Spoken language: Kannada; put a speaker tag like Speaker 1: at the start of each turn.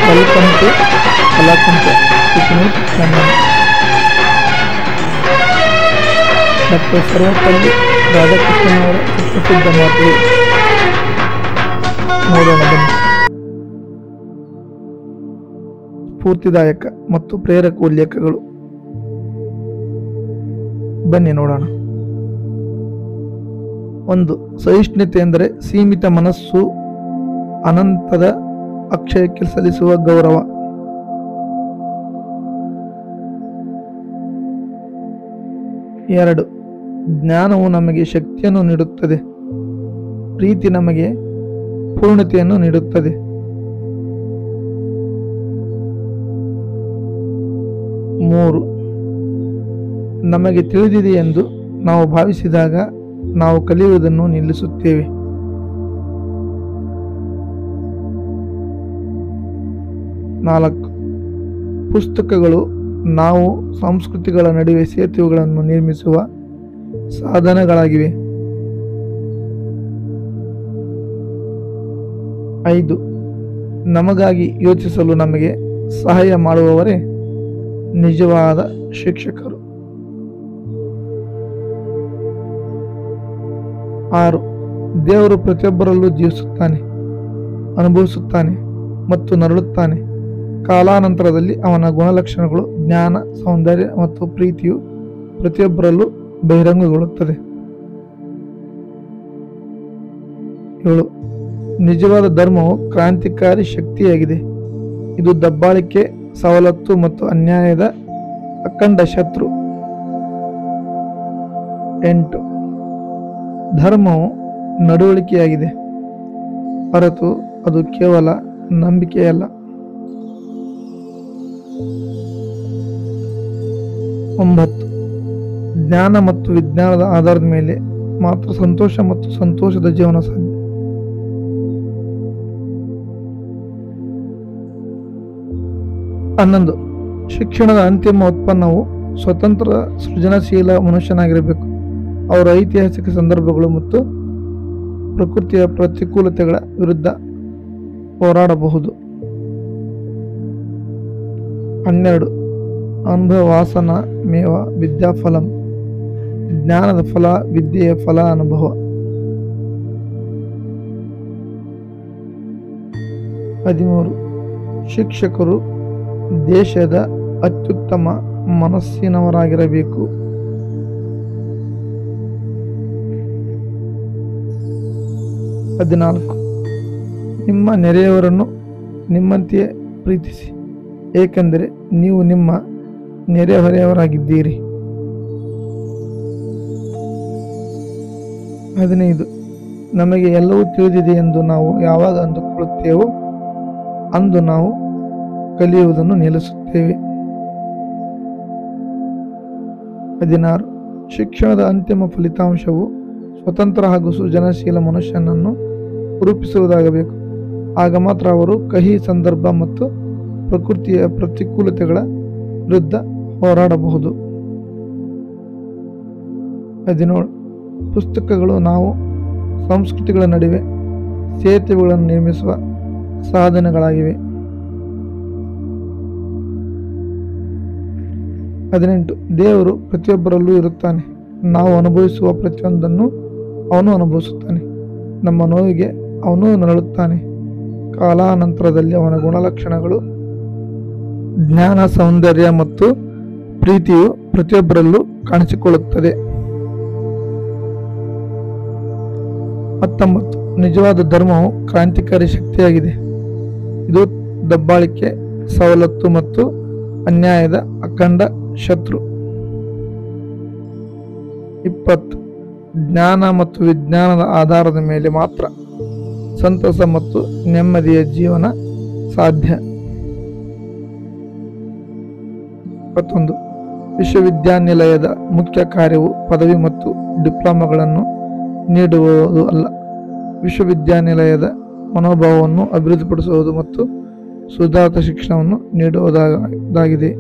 Speaker 1: Welcome to Kalakuncha picnic channel. Doctor Sarvepalli ರಾಧಾಕೃಷ್ಣನವರ ಸುಪ್ರಸಿದ್ಧ ಮಾತು ನೋಡೋಣ ಬನ್ನಿ. ಸ್ಫೂರ್ತಿದಾಯಕ ಮತ್ತು ಪ್ರೇರಕ ಉಲ್ಲೇಖಗಳು ಬನ್ನಿ ನೋಡೋಣ. 1. ಸಹಿಷ್ಣುತೆ ಎಂದರೆ ಸೀಮಿತ ಮನಸ್ಸು, ಅನಂತದ ಅಕ್ಷಯಕ್ಕೆ ಸಲ್ಲಿಸುವ ಗೌರವ. 2. ಜ್ಞಾನವು ನಮಗೆ ಶಕ್ತಿಯನ್ನು ನೀಡುತ್ತದೆ, ಪ್ರೀತಿ ನಮಗೆ ಪೂರ್ಣತೆಯನ್ನು ನೀಡುತ್ತದೆ. 3. ನಮಗೆ ತಿಳಿದಿದೆ ಎಂದು ನಾವು ಭಾವಿಸಿದಾಗ ನಾವು ಕಲಿಯುವುದನ್ನು ನಿಲ್ಲಿಸುತ್ತೇವೆ. 4. ಪುಸ್ತಕಗಳು ನಾವು ಸಂಸ್ಕೃತಿಗಳ ನಡುವೆ ಸೇತುವೆಗಳನ್ನು ನಿರ್ಮಿಸುವ ಸಾಧನಗಳಾಗಿವೆ. 5. ನಮಗಾಗಿ ಯೋಚಿಸಲು ನಮಗೆ ಸಹಾಯ ಮಾಡುವವರೇ ನಿಜವಾದ ಶಿಕ್ಷಕರು. 6. ದೇವರು ಪ್ರತಿಯೊಬ್ಬರಲ್ಲೂ ಜೀವಿಸುತ್ತಾನೆ, ಅನುಭವಿಸುತ್ತಾನೆ ಮತ್ತು ನರಳುತ್ತಾನೆ. ಕಾಲಾನಂತರದಲ್ಲಿ ಅವನ ಗುಣಲಕ್ಷಣಗಳು, ಜ್ಞಾನ, ಸೌಂದರ್ಯ ಮತ್ತು ಪ್ರೀತಿಯು ಪ್ರತಿಯೊಬ್ಬರಲ್ಲೂ ಬಹಿರಂಗಗೊಳ್ಳುತ್ತದೆ. 7. ನಿಜವಾದ ಧರ್ಮವು ಕ್ರಾಂತಿಕಾರಿ ಶಕ್ತಿಯಾಗಿದೆ. ಇದು ದಬ್ಬಾಳಿಕೆ, ಸವಲತ್ತು ಮತ್ತು ಅನ್ಯಾಯದ ಅಖಂಡ ಶತ್ರು. 8. ಧರ್ಮವು ನಡವಳಿಕೆಯಾಗಿದೆ ಹೊರತು ಅದು ಕೇವಲ ನಂಬಿಕೆಯಲ್ಲ. 9. ಜ್ಞಾನ ಮತ್ತು ವಿಜ್ಞಾನದ ಆಧಾರದ ಮೇಲೆ ಮಾತ್ರ ಸಂತೋಷ ಮತ್ತು ಸಂತೋಷದ ಜೀವನ ಸಾಧ್ಯ. 11. ಶಿಕ್ಷಣದ ಅಂತಿಮ ಉತ್ಪನ್ನವು ಸ್ವತಂತ್ರ ಸೃಜನಶೀಲ ಮನುಷ್ಯನಾಗಿರಬೇಕು. ಅವರ ಐತಿಹಾಸಿಕ ಸಂದರ್ಭಗಳು ಮತ್ತು ಪ್ರಕೃತಿಯ ಪ್ರತಿಕೂಲತೆಗಳ ವಿರುದ್ಧ ಹೋರಾಡಬಹುದು. 12. ಅನುಭವಾಸನ ಮೇವ ವಿದ್ಯಾಫಲಂ. ಜ್ಞಾನದ ಫಲ ವಿದ್ಯೆಯ ಫಲ ಅನುಭವ. 13. ಶಿಕ್ಷಕರು ದೇಶದ ಅತ್ಯುತ್ತಮ ಮನಸ್ಸಿನವರಾಗಿರಬೇಕು. 14. ನಿಮ್ಮ ನೆರೆಯವರನ್ನು ನಿಮ್ಮಂತೆಯೇ ಪ್ರೀತಿಸಿ, ಏಕೆಂದರೆ ನೀವು ನಿಮ್ಮ ನೆರೆಹೊರೆಯವರಾಗಿದ್ದೀರಿ. 15. ನಮಗೆ ಎಲ್ಲವೂ ತಿಳಿದಿದೆ ಎಂದು ನಾವು ಯಾವಾಗ ಅಂದುಕೊಳ್ಳುತ್ತೇವೋ ಅಂದು ನಾವು ಕಲಿಯುವುದನ್ನು ನಿಲ್ಲಿಸುತ್ತೇವೆ. 16. ಶಿಕ್ಷಣದ ಅಂತಿಮ ಫಲಿತಾಂಶವು ಸ್ವತಂತ್ರ ಹಾಗೂ ಸೃಜನಶೀಲ ಮನುಷ್ಯನನ್ನು ರೂಪಿಸುವುದಾಗಬೇಕು. ಆಗ ಮಾತ್ರ ಅವರು ಕಹಿ ಸಂದರ್ಭ ಮತ್ತು ಪ್ರಕೃತಿಯ ಪ್ರತಿಕೂಲತೆಗಳ ವಿರುದ್ಧ ಹೋರಾಡಬಹುದು. 17. ಪುಸ್ತಕಗಳು ನಾವು ಸಂಸ್ಕೃತಿಗಳ ನಡುವೆ ಸೇತುವೆಗಳನ್ನು ನಿರ್ಮಿಸುವ ಸಾಧನಗಳಾಗಿವೆ. 18. ದೇವರು ಪ್ರತಿಯೊಬ್ಬರಲ್ಲೂ ಇರುತ್ತಾನೆ. ನಾವು ಅನುಭವಿಸುವ ಪ್ರತಿಯೊಂದನ್ನು ಅವನು ಅನುಭವಿಸುತ್ತಾನೆ. ನಮ್ಮ ನೋವಿಗೆ ಅವನು ನರಳುತ್ತಾನೆ. ಕಾಲಾನಂತರದಲ್ಲಿ ಅವನ ಗುಣಲಕ್ಷಣಗಳು, ಜ್ಞಾನ, ಸೌಂದರ್ಯ ಮತ್ತು ಪ್ರೀತಿಯು ಪ್ರತಿಯೊಬ್ಬರಲ್ಲೂ ಕಾಣಿಸಿಕೊಳ್ಳುತ್ತದೆ. 19. ನಿಜವಾದ ಧರ್ಮವು ಕ್ರಾಂತಿಕಾರಿ ಶಕ್ತಿಯಾಗಿದೆ. ಇದು ದಬ್ಬಾಳಿಕೆ, ಸವಲತ್ತು ಮತ್ತು ಅನ್ಯಾಯದ ಅಖಂಡ ಶತ್ರು. 20. ಜ್ಞಾನ ಮತ್ತು ವಿಜ್ಞಾನದ ಆಧಾರದ ಮೇಲೆ ಮಾತ್ರ ಸಂತಸ ಮತ್ತು ನೆಮ್ಮದಿಯ ಜೀವನ ಸಾಧ್ಯ. 21. ವಿಶ್ವವಿದ್ಯಾನಿಲಯದ ಮುಖ್ಯ ಕಾರ್ಯವು ಪದವಿ ಮತ್ತು ಡಿಪ್ಲೊಮಾಗಳನ್ನು ನೀಡುವುದು ಅಲ್ಲ. ವಿಶ್ವವಿದ್ಯಾನಿಲಯದ ಮನೋಭಾವವನ್ನು ಅಭಿವೃದ್ಧಿಪಡಿಸುವುದು ಮತ್ತು ಸುಧಾರಿತ ಶಿಕ್ಷಣವನ್ನು ನೀಡುವುದಾಗಿದೆ.